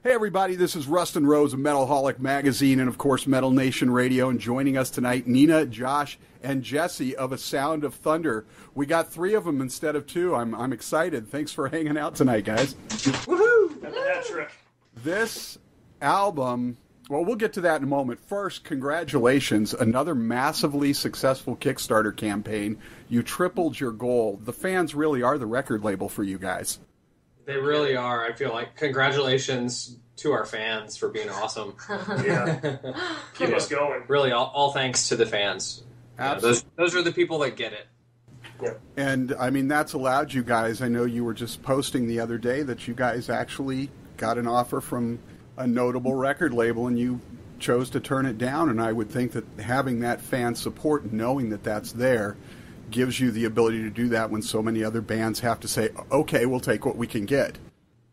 Hey everybody, this is Rustin Rose of Metalholic Magazine and of course Metal Nation Radio, and joining us tonight, Nina, Josh, and Jesse of A Sound of Thunder. We got 3 of them instead of 2. I'm excited. Thanks for hanging out tonight, guys. Woohoo! Got the hat trick. This album, well, we'll get to that in a moment. First, congratulations. Another massively successful Kickstarter campaign. You tripled your goal. The fans really are the record label for you guys. They really are. I feel like congratulations to our fans for being awesome. Yeah. Keep us going. Really, all thanks to the fans. Absolutely. Those are the people that get it. Yeah. And, I mean, that's allowed you guys. I know you were just posting the other day that you guys actually got an offer from a notable record label and you chose to turn it down. And I would think that having that fan support and knowing that that's there gives you the ability to do that when so many other bands have to say, okay, we'll take what we can get.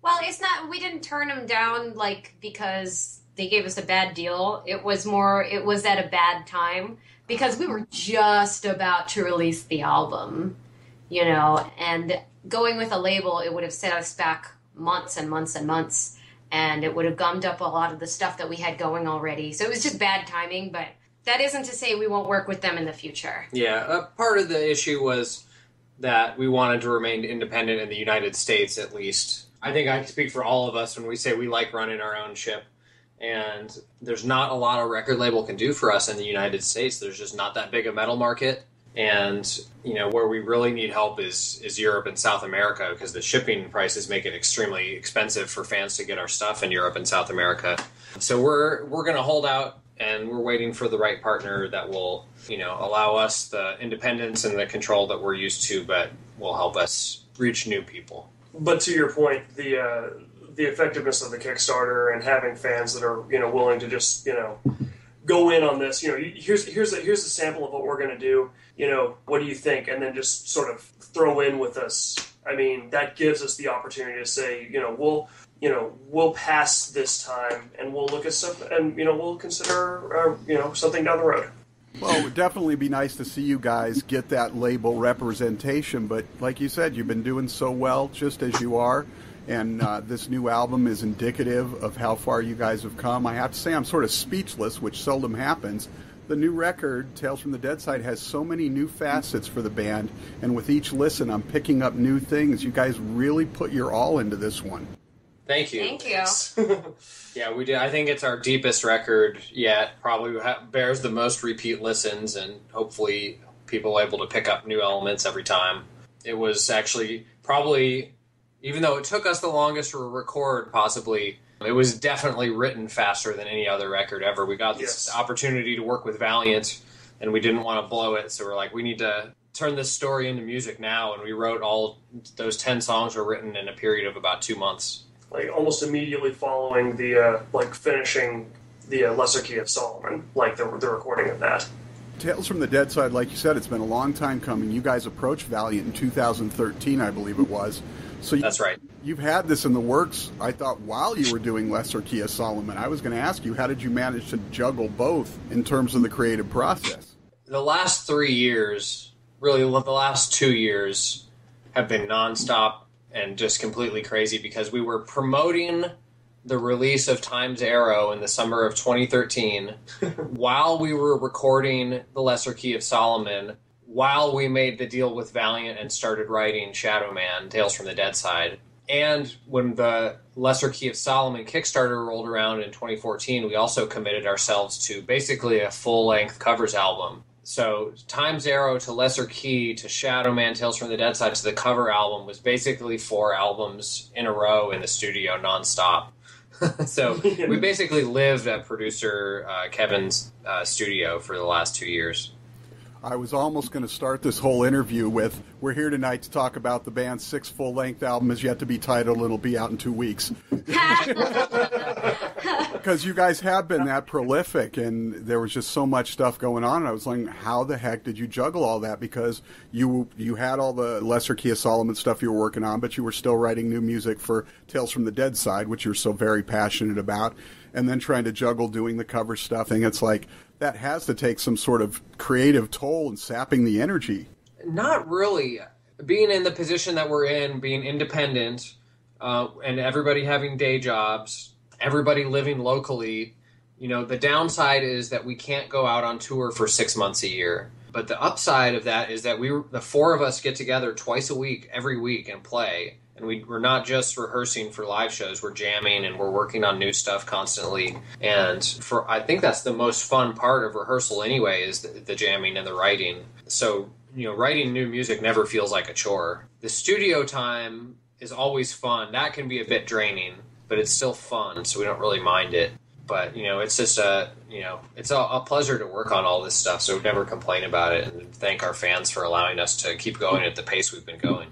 Well, it's not, we didn't turn them down, like, because they gave us a bad deal. It was at a bad time, because we were just about to release the album, you know, and going with a label, it would have set us back months and months and months, and it would have gummed up a lot of the stuff that we had going already. So it was just bad timing, but that isn't to say we won't work with them in the future. Yeah, part of the issue was that we wanted to remain independent in the United States, at least. I think I can speak for all of us when we say we like running our own ship. And there's not a lot a record label can do for us in the United States. There's just not that big a metal market. And, you know, where we really need help is Europe and South America, because the shipping prices make it extremely expensive for fans to get our stuff in Europe and South America. So we're going to hold out. And we're waiting for the right partner that will, you know, allow us the independence and the control that we're used to, but will help us reach new people. But to your point, the effectiveness of the Kickstarter and having fans that are, you know, willing to just, you know, go in on this, you know, here's a sample of what we're going to do, you know, what do you think? And then just sort of throw in with us. I mean, that gives us the opportunity to say, we'll pass this time and we'll look at stuff and, you know, we'll consider, something down the road. Well, it would definitely be nice to see you guys get that label representation, but like you said, you've been doing so well just as you are, and this new album is indicative of how far you guys have come. I have to say I'm sort of speechless, which seldom happens. The new record, Tales from the Deadside, has so many new facets for the band, and with each listen I'm picking up new things. You guys really put your all into this one. Thank you. Thank you. Yeah, we did. I think it's our deepest record yet. Probably bears the most repeat listens, and hopefully people are able to pick up new elements every time. It was actually probably, even though it took us the longest to record, possibly, it was definitely written faster than any other record ever. We got this opportunity to work with Valiant, and we didn't want to blow it, so we're like, we need to turn this story into music now, and we wrote all those 10 songs were written in a period of about 2 months. Like, almost immediately following the, finishing the Lesser Key of Solomon, like the recording of that. Tales from the Deadside, like you said, it's been a long time coming. You guys approached Valiant in 2013, I believe it was. So that's right. You've had this in the works, I thought, while you were doing Lesser Key of Solomon. I was going to ask you, how did you manage to juggle both in terms of the creative process? The last 3 years, really the last 2 years, have been nonstop and just completely crazy, because we were promoting the release of Time's Arrow in the summer of 2013 while we were recording the Lesser Key of Solomon, while we made the deal with Valiant and started writing Shadowman, Tales from the Deadside. And when the Lesser Key of Solomon Kickstarter rolled around in 2014, we also committed ourselves to basically a full-length covers album. So Time's Arrow to Lesser Key to Shadowman, Tales from the Deadside to the cover album was basically 4 albums in a row in the studio nonstop. So we basically lived at producer Kevin's studio for the last 2 years. I was almost going to start this whole interview with, we're here tonight to talk about the band's 6th full-length album is yet to be titled and it'll be out in 2 weeks. Because you guys have been that prolific, and there was just so much stuff going on, and I was like, how the heck did you juggle all that? Because you had all the Lesser Key of Solomon stuff you were working on, but you were still writing new music for Tales from the Deadside, which you're so very passionate about, and then trying to juggle doing the cover stuff, and it's like, that has to take some sort of creative toll and sapping the energy. Not really. Being in the position that we're in, being independent, and everybody having day jobs, everybody living locally. The downside is that we can't go out on tour for 6 months a year. But the upside of that is that the four of us get together twice a week, every week, and play. And we're not just rehearsing for live shows. We're jamming and we're working on new stuff constantly. And I think that's the most fun part of rehearsal anyway, is the jamming and the writing. So, writing new music never feels like a chore. The studio time is always fun. That can be a bit draining, but it's still fun, so we don't really mind it. But, it's just it's a pleasure to work on all this stuff, so we never complain about it, and thank our fans for allowing us to keep going at the pace we've been going.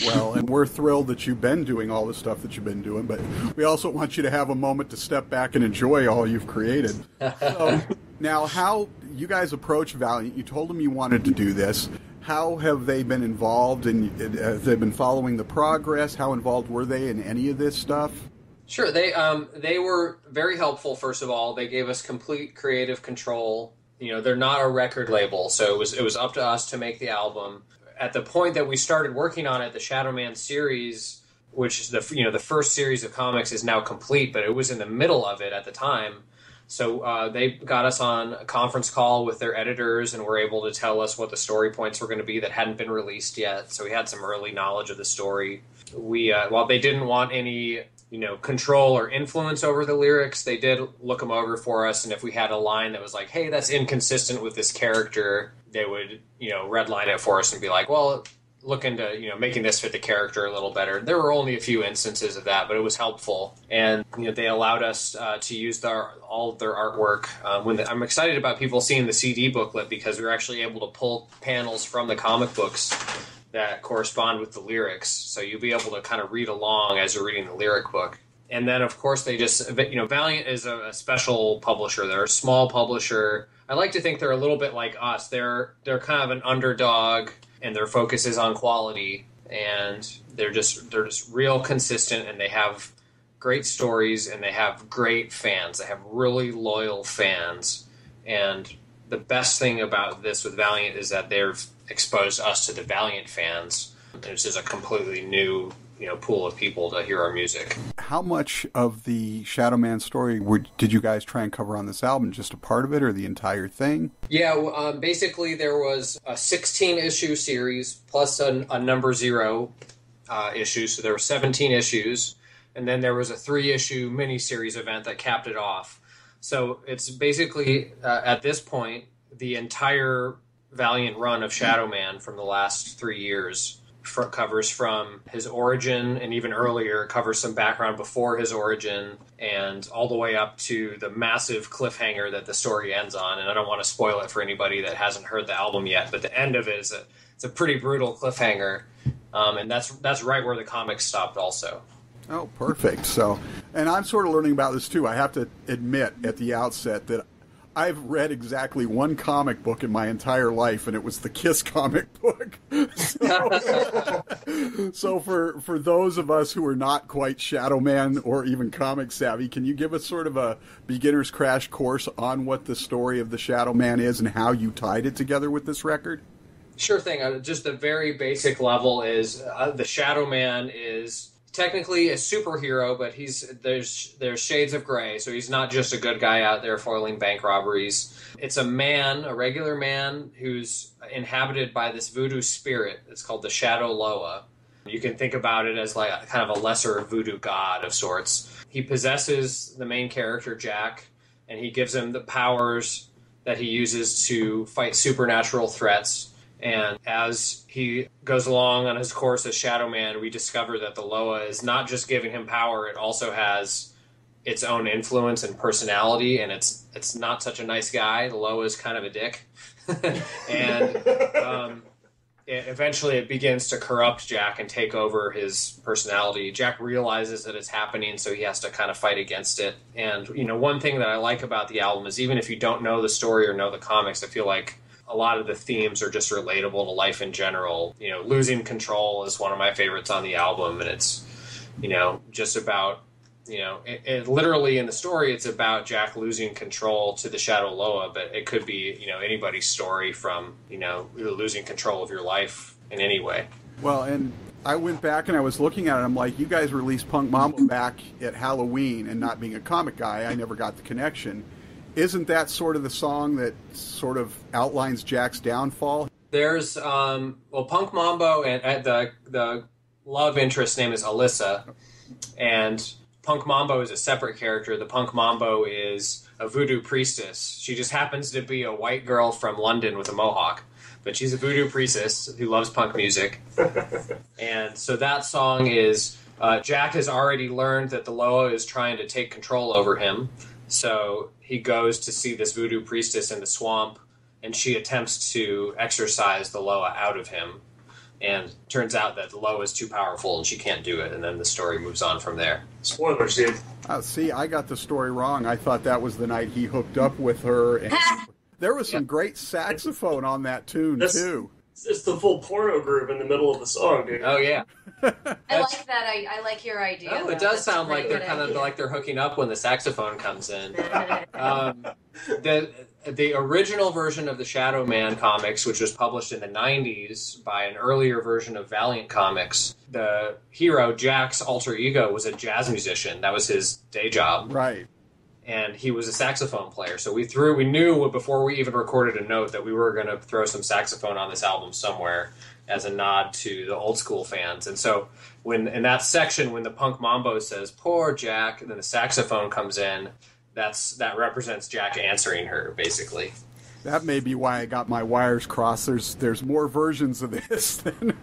Well, and we're thrilled that you've been doing all the stuff that you've been doing, but we also want you to have a moment to step back and enjoy all you've created. So, now, how you guys approach Valiant, you told them you wanted to do this. How have they been involved, and have they been following the progress? How involved were they in any of this stuff? Sure, they were very helpful. First of all, they gave us complete creative control. They're not a record label, so it was up to us to make the album. At the point that we started working on it, the Shadowman series, which is the first series of comics, is now complete, but it was in the middle of it at the time. So they got us on a conference call with their editors and were able to tell us what the story points were going to be that hadn't been released yet. So we had some early knowledge of the story. While they didn't want any control or influence over the lyrics, they did look them over for us, and if we had a line that was like, hey, that's inconsistent with this character, they would, redline it for us and be like, well, look into, making this fit the character a little better. There were only a few instances of that, but it was helpful. And, they allowed us to use all of their artwork. I'm excited about people seeing the CD booklet, because we were actually able to pull panels from the comic books that correspond with the lyrics. So you'll be able to kind of read along as you're reading the lyric book. And then, of course, they just, Valiant is a special publisher. They're a small publisher. I like to think they're a little bit like us. They're kind of an underdog, and their focus is on quality. And they're just real consistent, and they have great stories, and they have great fans. They have really loyal fans. And the best thing about this with Valiant is that they've exposed us to the Valiant fans. This is a completely new pool of people to hear our music. How much of the Shadowman story did you guys try and cover on this album? Just a part of it, or the entire thing? Yeah, basically there was a 16-issue series plus a number 0 issue, so there were 17 issues, and then there was a 3-issue miniseries event that capped it off. So it's basically, at this point, the entire Valiant run of Shadowman from the last 3 years. Covers from his origin, and even earlier covers some background before his origin, and all the way up to the massive cliffhanger that the story ends on. And I don't want to spoil it for anybody that hasn't heard the album yet, but the end of it is it's a pretty brutal cliffhanger, and that's right where the comics stopped also. Oh, perfect. So, and I'm sort of learning about this too. I have to admit at the outset that I've read exactly one comic book in my entire life, and it was the Kiss comic book. So for those of us who are not quite Shadowman or even comic savvy, can you give us sort of a beginner's crash course on what the story of the Shadowman is and how you tied it together with this record? Sure thing. Just the very basic level is the Shadowman is technically a superhero, but there's shades of gray, so he's not just a good guy out there foiling bank robberies. It's a regular man, who's inhabited by this voodoo spirit. It's called the Shadow Loa. You can think about it as like kind of a lesser voodoo god of sorts. He possesses the main character, Jack, and he gives him the powers that he uses to fight supernatural threats. And as he goes along on his course as Shadowman, we discover that the Loa is not just giving him power, it also has its own influence and personality, and it's not such a nice guy. The Loa is kind of a dick. And eventually it begins to corrupt Jack and take over his personality. Jack realizes that it's happening, so he has to kind of fight against it. And, one thing that I like about the album is even if you don't know the story or know the comics, I feel like a lot of the themes are just relatable to life in general. Losing control is one of my favorites on the album, and it's, just about, it literally in the story, it's about Jack losing control to the Shadow Loa, but it could be, anybody's story from, losing control of your life in any way. Well, and I went back and I was looking at it. I'm like, you guys released Punk Mambo back at Halloween, and not being a comic guy, I never got the connection. Isn't that sort of the song that sort of outlines Jack's downfall? There's Punk Mambo, and the love interest name is Alyssa, and Punk Mambo is a separate character. The Punk Mambo is a voodoo priestess. She just happens to be a white girl from London with a mohawk, but she's a voodoo priestess who loves punk music. And so that song is, Jack has already learned that the Loa is trying to take control over him, so he goes to see this voodoo priestess in the swamp, and she attempts to exorcise the Loa out of him. And turns out that the Loa is too powerful and she can't do it, and then the story moves on from there. Spoilers, dude. See, I got the story wrong. I thought that was the night he hooked up with her. And there was some great saxophone on that tune, too. It's the full porno group in the middle of the song, dude. Oh, yeah. I like that. I like your idea. Oh, it does sound like they're kind of like they're hooking up when the saxophone comes in. The original version of the Shadowman comics, which was published in the 90s by an earlier version of Valiant Comics, the hero, Jack's alter ego, was a jazz musician. That was his day job. Right. And he was a saxophone player. So we knew before we even recorded a note that we were going to throw some saxophone on this album somewhere as a nod to the old school fans. And so when in that section, when the Punk Mambo says, "Poor Jack," and then the saxophone comes in, that represents Jack answering her, basically. That may be why I got my wires crossed. There's more versions of this than.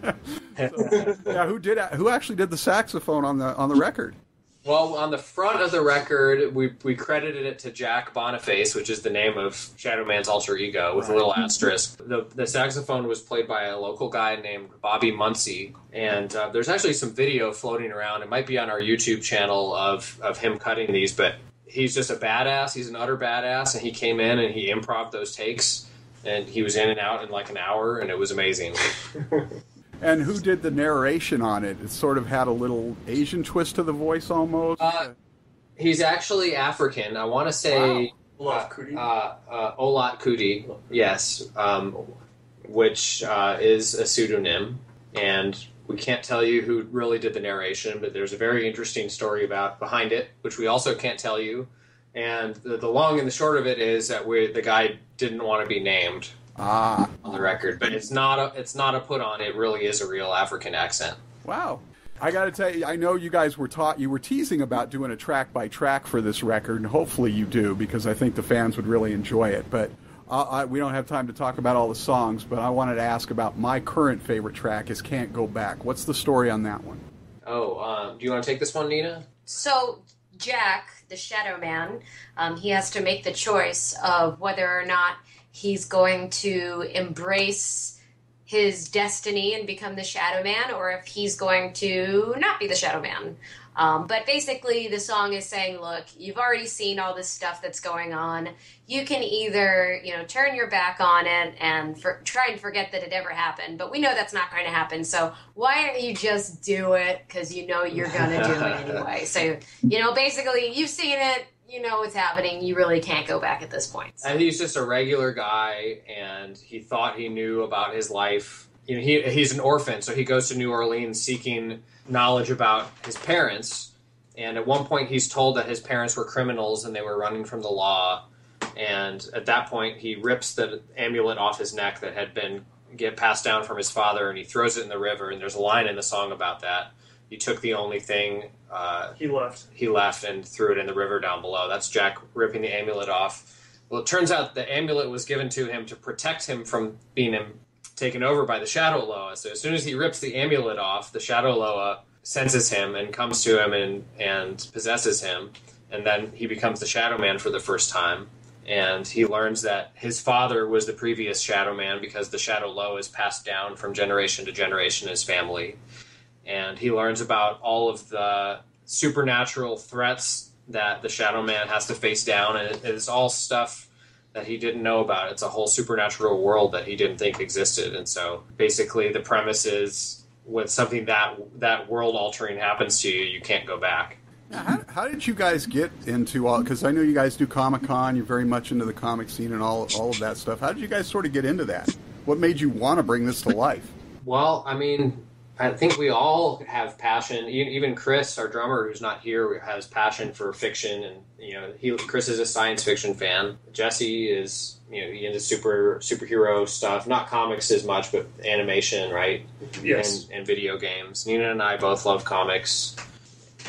Yeah, who actually did the saxophone on the record? Well, on the front of the record, we credited it to Jack Boniface, which is the name of Shadowman's alter ego, with a little asterisk. The saxophone was played by a local guy named Bobby Muncie, and there's actually some video floating around. It might be on our YouTube channel of him cutting these, but he's just a badass. He's an utter badass, and he came in and he improv those takes, and he was in and out in like an hour, and it was amazing. And who did the narration on it? It sort of had a little Asian twist to the voice almost. He's actually African. I want to say Olat Kuti, yes, which is a pseudonym, and we can't tell you who really did the narration, but there's a very interesting story behind it, which we also can't tell you. And the long and the short of it is that the guy didn't want to be named on the record, but it's not a put on. It really is a real African accent. Wow. I got to tell you, I know you guys were teasing about doing a track by track for this record, and hopefully you do, because I think the fans would really enjoy it. But we don't have time to talk about all the songs, but I wanted to ask about my current favorite track is Can't Go Back. What's the story on that one? Oh, do you want to take this one, Nina? So Jack, the Shadow Man, he has to make the choice of whether or not he's going to embrace his destiny and become the Shadow Man, or if he's going to not be the Shadow Man. But basically, the song is saying, look, you've already seen all this stuff that's going on. You can either, turn your back on it and try and forget that it ever happened. But we know that's not going to happen. So why don't you just do it? Because you know you're going to do it anyway. So, basically, you've seen it. You know what's happening. You really can't go back at this point. So. And he's just a regular guy, and he thought he knew about his life. He's an orphan, so he goes to New Orleans seeking knowledge about his parents. And at one point, he's told that his parents were criminals and they were running from the law. And at that point, he rips the amulet off his neck that had been passed down from his father, and he throws it in the river. And there's a line in the song about that. He took the only thing he left and threw it in the river down below. That's Jack ripping the amulet off. Well, it turns out the amulet was given to him to protect him from being taken over by the Shadow Loa. So as soon as he rips the amulet off, the Shadow Loa senses him and comes to him and possesses him. And then he becomes the Shadow Man for the first time. And he learns that his father was the previous Shadow Man because the Shadow Loa is passed down from generation to generation in his family. And he learns about all of the supernatural threats that the Shadow Man has to face down, and it's all stuff that he didn't know about. It's a whole supernatural world that he didn't think existed. And so basically the premise is when something that world-altering happens to you, you can't go back. Now, how did you guys get into all, because I know you guys do Comic-Con, you're very much into the comic scene and all of that stuff. How did you guys sort of get into that? What made you want to bring this to life? Well, I think we all have passion. Even Chris, our drummer, who's not here, has passion for fiction, and Chris is a science fiction fan. Jesse is he into superhero stuff, not comics as much, but animation, right? Yes. And video games. Nina and I both love comics.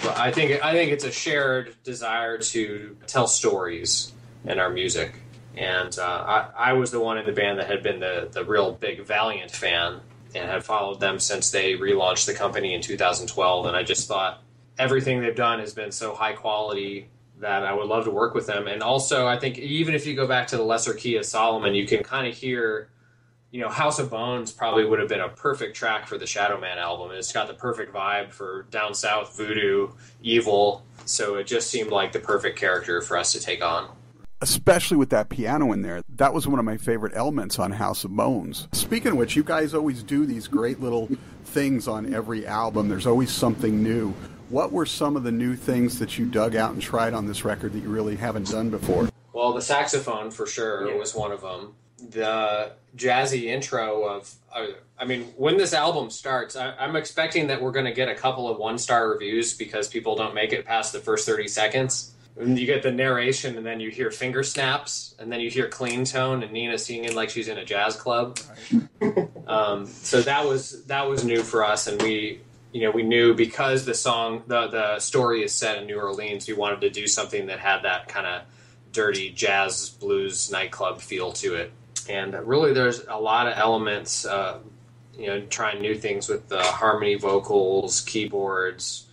But I think it's a shared desire to tell stories in our music. And I was the one in the band that had been the real big Valiant fan, and had followed them since they relaunched the company in 2012. And I just thought everything they've done has been so high quality that I would love to work with them. And also, I think even if you go back to the Lesser Key of Solomon, you can kind of hear, House of Bones probably would have been a perfect track for the Shadowman album. It's got the perfect vibe for down south voodoo, evil. So it just seemed like the perfect character for us to take on. Especially with that piano in there. That was one of my favorite elements on House of Bones. Speaking of which, you guys always do these great little things on every album. There's always something new. What were some of the new things that you dug out and tried on this record that you really haven't done before? Well, the saxophone, for sure, was one of them. The jazzy intro of... when this album starts, I'm expecting that we're going to get a couple of one-star reviews because people don't make it past the first 30 seconds. And you get the narration, and then you hear finger snaps, and then you hear clean tone, and Nina singing like she's in a jazz club. Right. So that was new for us, and we knew because the story is set in New Orleans, we wanted to do something that had that kind of dirty jazz blues nightclub feel to it. And really, there's a lot of elements, trying new things with the harmony vocals, keyboards.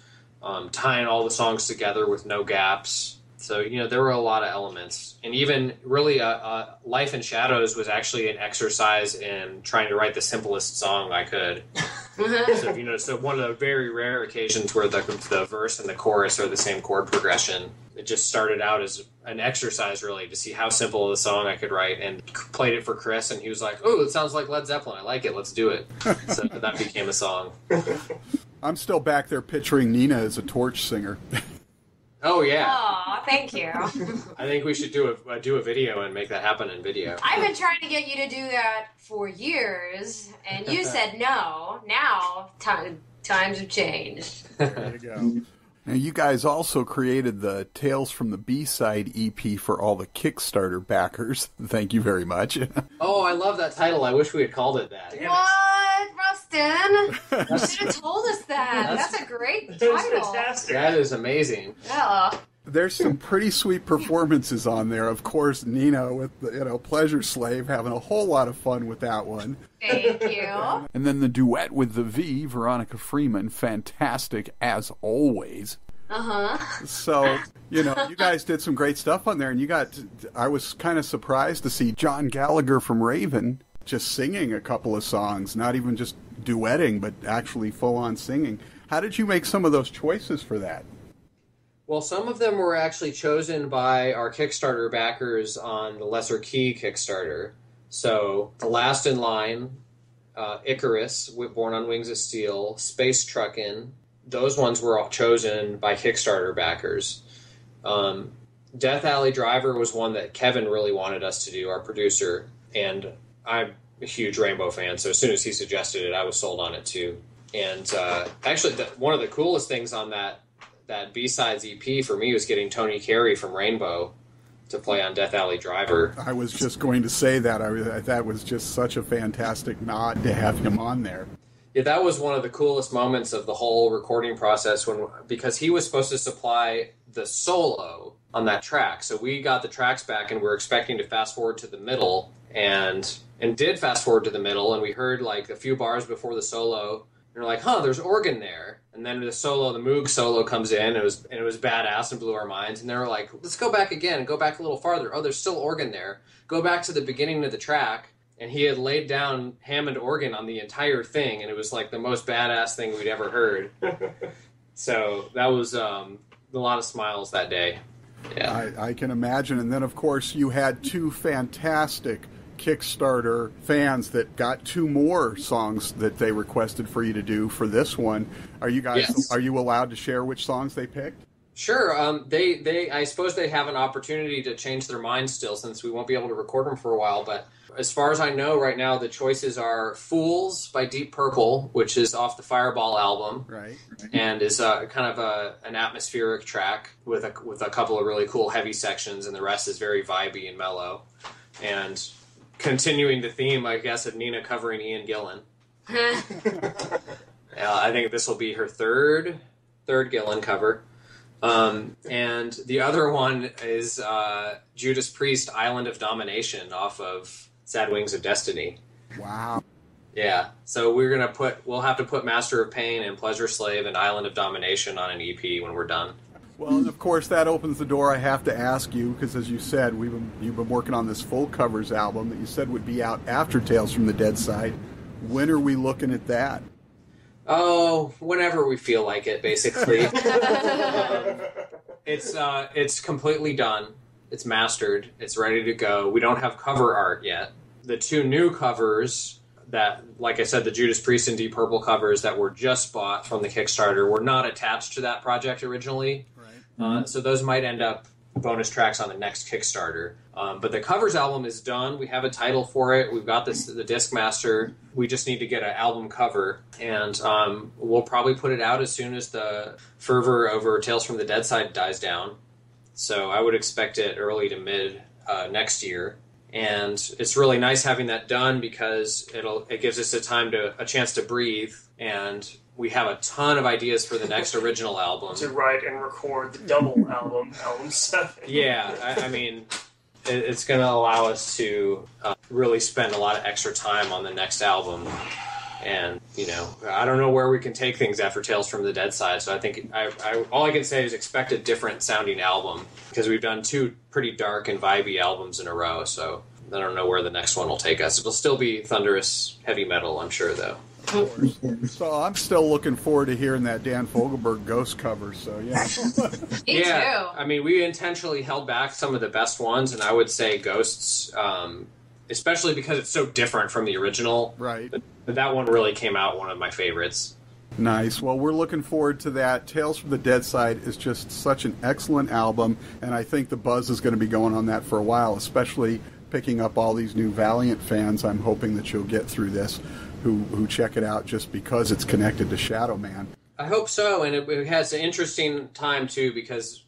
Tying all the songs together with no gaps. So, there were a lot of elements. And even really Life in Shadows was actually an exercise in trying to write the simplest song I could. So one of the very rare occasions where the verse and the chorus are the same chord progression. It just started out as an exercise, really, to see how simple of a song I could write, and played it for Chris, and he was like, "Oh, it sounds like Led Zeppelin. I like it. Let's do it." So that became a song. I'm still back there picturing Nina as a torch singer. Oh, yeah. Aw, thank you. I think we should do a video and make that happen in video. I've been trying to get you to do that for years, and you said no. Now, times have changed. There you go. Now, you guys also created the Tales from the B-Side EP for all the Kickstarter backers. Thank you very much. Oh, I love that title. I wish we had called it that. What, Rustin? You should have told us that. That's a great title. That's fantastic. That is amazing. Yeah. There's some pretty sweet performances on there. Of course, Nina with the, Pleasure Slave, having a whole lot of fun with that one. Thank you. And then the duet with the V, Veronica Freeman, fantastic as always. Uh-huh. So, you guys did some great stuff on there, and I was kind of surprised to see John Gallagher from Raven just singing a couple of songs, not even just duetting, but actually full-on singing. How did you make some of those choices for that? Well, some of them were actually chosen by our Kickstarter backers on the Lesser Key Kickstarter. So, The Last in Line, Icarus, Born on Wings of Steel, Space Truckin', those ones were all chosen by Kickstarter backers. Death Alley Driver was one that Kevin really wanted us to do, our producer, and I'm a huge Rainbow fan, so as soon as he suggested it, I was sold on it too. And actually, one of the coolest things on that B-Sides EP for me was getting Tony Carey from Rainbow to play on Death Alley Driver. I was just going to say that. That was just such a fantastic nod to have him on there. Yeah, that was one of the coolest moments of the whole recording process because he was supposed to supply the solo on that track. So we got the tracks back and we were expecting to fast forward to the middle and did fast forward to the middle, and we heard like a few bars before the solo and we're like, there's organ there. And then the Moog solo comes in, and it was badass and blew our minds. And they were like, let's go back again and go back a little farther. Oh, there's still organ there. Go back to the beginning of the track. And he had laid down Hammond organ on the entire thing, and it was like the most badass thing we'd ever heard. So that was a lot of smiles that day. Yeah, I can imagine. And then, of course, you had two fantastic Kickstarter fans that got two more songs that they requested for you to do for this one. Are you guys? Yes. Are you allowed to share which songs they picked? Sure. I suppose they have an opportunity to change their minds still, since we won't be able to record them for a while. But As far as I know right now, the choices are Fools by Deep Purple, which is off the Fireball album. Right. And is kind of an atmospheric track with a couple of really cool heavy sections, and the rest is very vibey and mellow. And continuing the theme, I guess, of Nina covering Ian Gillan. I think this will be her third Gillan cover. And the other one is Judas Priest, Island of Domination, off of Sad Wings of Destiny. Wow. Yeah, so we'll have to put Master of Pain and Pleasure Slave and Island of Domination on an EP when we're done. Well, and of course that opens the door. I have to ask you, because as you said, you've been working on this full covers album that you said would be out after Tales from the Deadside. When are we looking at that? Oh, whenever we feel like it, basically. It's completely done. It's mastered. It's ready to go. We don't have cover art yet. The two new covers that, like I said, the Judas Priest and Deep Purple covers that were just bought from the Kickstarter were not attached to that project originally. Right. So those might end up bonus tracks on the next Kickstarter. But the covers album is done. We have a title for it. We've got the disc master. We just need to get an album cover, and we'll probably put it out as soon as the fervor over Tales from the Deadside dies down. So I would expect it early to mid next year. And it's really nice having that done because it gives us a chance to breathe, and we have a ton of ideas for the next original album. To write and record the double album 7. Yeah, I mean, it's going to allow us to really spend a lot of extra time on the next album. And, I don't know where we can take things after Tales from the Deadside, so I think all I can say is expect a different sounding album, because we've done 2 pretty dark and vibey albums in a row, so I don't know where the next one will take us. It'll still be thunderous heavy metal, I'm sure, though. So I'm still looking forward to hearing that Dan Fogelberg Ghost cover, so yeah. Me too. I mean, we intentionally held back some of the best ones, and I would say Ghosts, especially because it's so different from the original. Right. But that one really came out one of my favorites. Nice. Well, we're looking forward to that. Tales from the Deadside is just such an excellent album, and I think the buzz is going to be going on that for a while, especially picking up all these new Valiant fans. I'm hoping that you'll get through this, who check it out just because it's connected to Shadowman. I hope so, and it has an interesting time, too, because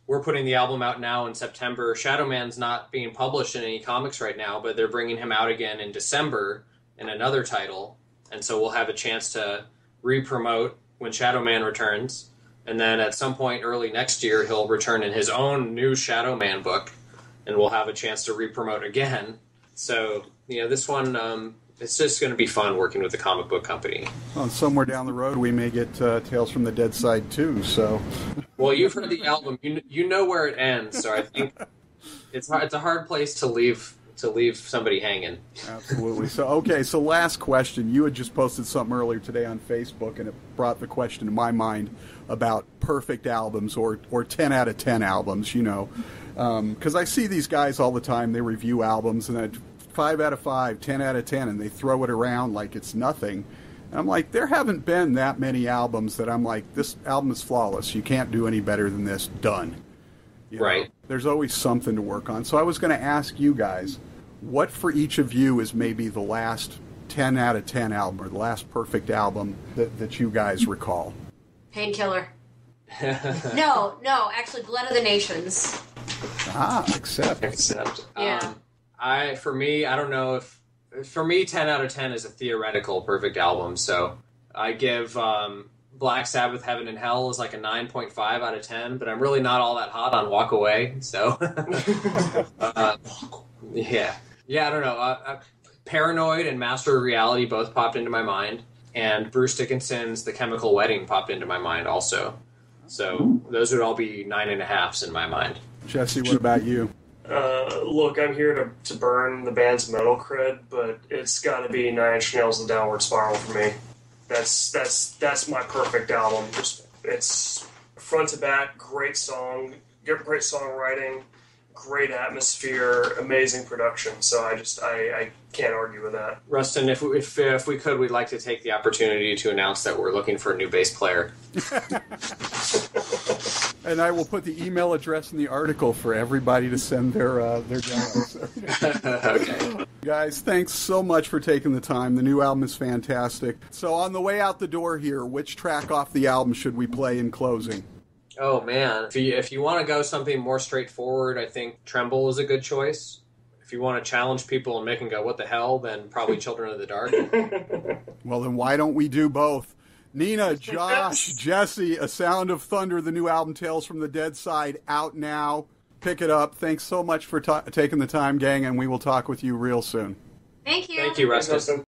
we're putting the album out now in September. Shadowman's not being published in any comics right now, but they're bringing him out again in December in another title, and so we'll have a chance to re-promote when Shadowman returns, and then at some point early next year he'll return in his own new Shadowman book, and we'll have a chance to re-promote again. So, this one, it's just going to be fun working with the comic book company. Well, somewhere down the road we may get Tales from the Deadside too, so... Well, you've heard the album. You know where it ends, so I think it's a hard place to leave somebody hanging. Absolutely. So last question. You had just posted something earlier today on Facebook, and it brought the question to my mind about perfect albums or 10 out of 10 albums, because I see these guys all the time. They review albums, and 5 out of 5, 10 out of 10, and they throw it around like it's nothing. And I'm like, there haven't been that many albums that I'm like, this album is flawless. You can't do any better than this. Done. Right. There's always something to work on. So I was going to ask you guys, what for each of you is maybe the last 10 out of 10 album or the last perfect album that you guys recall? Painkiller. No, actually, Blood of the Nations. Accept. Yeah. For me, I don't know if... For me, 10 out of 10 is a theoretical perfect album, so I give Black Sabbath, Heaven and Hell is like a 9.5 out of 10, but I'm really not all that hot on Walk Away, so... Yeah, I don't know. Paranoid and Master of Reality both popped into my mind, and Bruce Dickinson's The Chemical Wedding popped into my mind also. So those would all be 9.5s in my mind. Jesse, what about you? Look, I'm here to burn the band's metal cred, but it's got to be 9 Inch Nails' The Downward Spiral for me. That's my perfect album. It's front to back, great songwriting, great atmosphere, amazing production. So I can't argue with that. Rustin, if we could, we'd like to take the opportunity to announce that we're looking for a new bass player. And I will put the email address in the article for everybody to send their demos. Okay. Guys, thanks so much for taking the time. The new album is fantastic. So on the way out the door here, which track off the album should we play in closing? Oh, man. If you want to go something more straightforward, I think Tremble is a good choice. If you want to challenge people and make them go, what the hell, then probably Children of the Dark. Well, then why don't we do both? Nina, Josh, Jesse, A Sound of Thunder, the new album Tales from the Deadside, out now. Pick it up. Thanks so much for taking the time, gang, and we will talk with you real soon. Thank you. Thank you, Rustin.